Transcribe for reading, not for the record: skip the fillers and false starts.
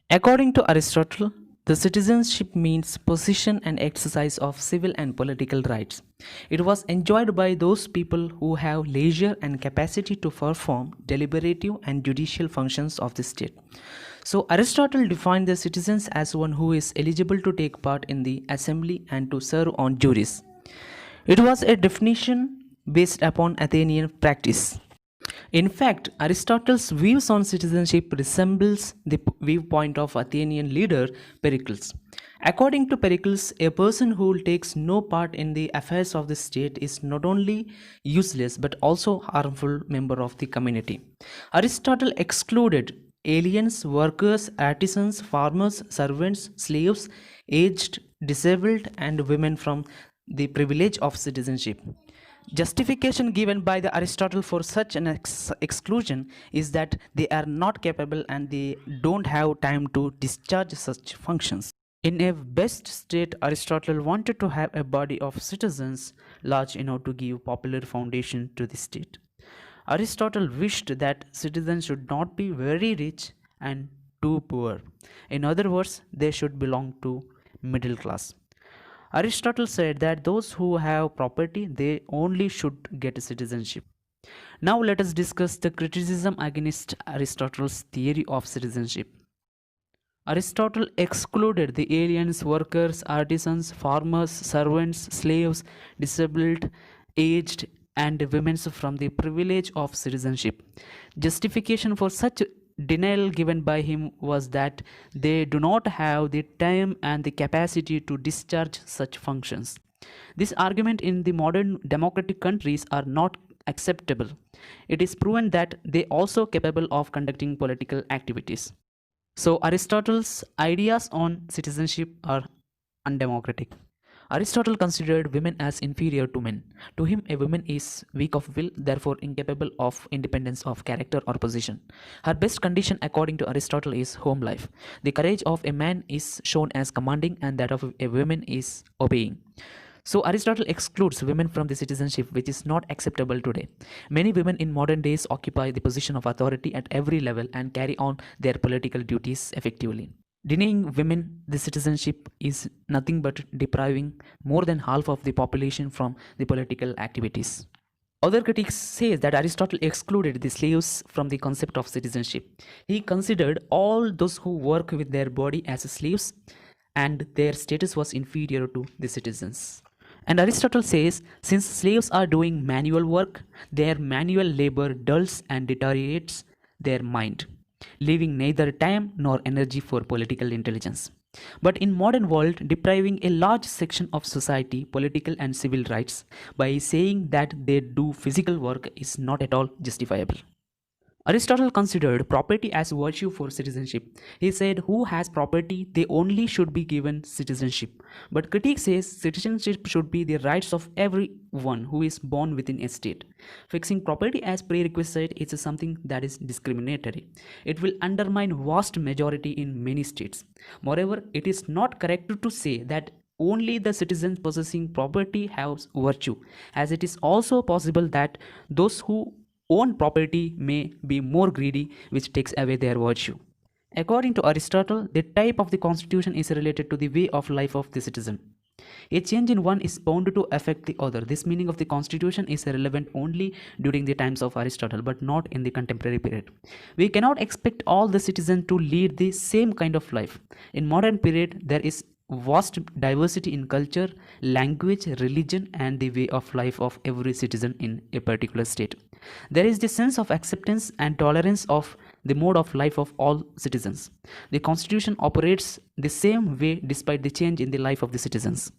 According to Aristotle, the citizenship means possession and exercise of civil and political rights. It was enjoyed by those people who have leisure and capacity to perform deliberative and judicial functions of the state. So, Aristotle defined the citizens as one who is eligible to take part in the assembly and to serve on juries. It was a definition based upon Athenian practice. In fact, Aristotle's views on citizenship resembles the viewpoint of Athenian leader Pericles. According to Pericles, a person who takes no part in the affairs of the state is not only useless but also harmful member of the community. Aristotle excluded aliens, workers, artisans, farmers, servants, slaves, aged, disabled, and women from the privilege of citizenship. Justification given by the Aristotle for such an exclusion is that they are not capable and they don't have time to discharge such functions. In a best state, Aristotle wanted to have a body of citizens large enough to give popular foundation to the state. Aristotle wished that citizens should not be very rich and too poor. In other words, they should belong to middle class. Aristotle said that those who have property they only should get citizenship. Now let us discuss the criticism against Aristotle's theory of citizenship. Aristotle excluded the aliens, workers, artisans, farmers, servants, slaves, disabled, aged, and women from the privilege of citizenship. Justification for such denial given by him was that they do not have the time and the capacity to discharge such functions. This argument in the modern democratic countries are not acceptable. It is proven that they also capable of conducting political activities. So Aristotle's ideas on citizenship are undemocratic. Aristotle considered women as inferior to men. To him, a woman is weak of will, therefore incapable of independence of character or position. Her best condition, according to Aristotle, is home life. The courage of a man is shown as commanding, and that of a woman is obeying. So Aristotle excludes women from the citizenship, which is not acceptable today. Many women in modern days occupy the position of authority at every level and carry on their political duties effectively. Denying women the citizenship is nothing but depriving more than half of the population from the political activities. Other critics say that Aristotle excluded the slaves from the concept of citizenship. He considered all those who work with their body as slaves and their status was inferior to the citizens. And Aristotle says, since slaves are doing manual work, their manual labor dulls and deteriorates their mind, leaving neither time nor energy for political intelligence. But in modern world, depriving a large section of society political and civil rights by saying that they do physical work is not at all justifiable. Aristotle considered property as virtue for citizenship. He said, who has property, they only should be given citizenship. But critique says citizenship should be the rights of everyone who is born within a state. Fixing property as prerequisite is something that is discriminatory. It will undermine vast majority in many states. Moreover, it is not correct to say that only the citizens possessing property have virtue, as it is also possible that those who own property may be more greedy, which takes away their virtue. According to Aristotle, the type of the constitution is related to the way of life of the citizen. A change in one is bound to affect the other. This meaning of the constitution is relevant only during the times of Aristotle, but not in the contemporary period. We cannot expect all the citizens to lead the same kind of life. In modern period, there is vast diversity in culture, language, religion, and the way of life of every citizen in a particular state. There is the sense of acceptance and tolerance of the mode of life of all citizens. The constitution operates the same way despite the change in the life of the citizens.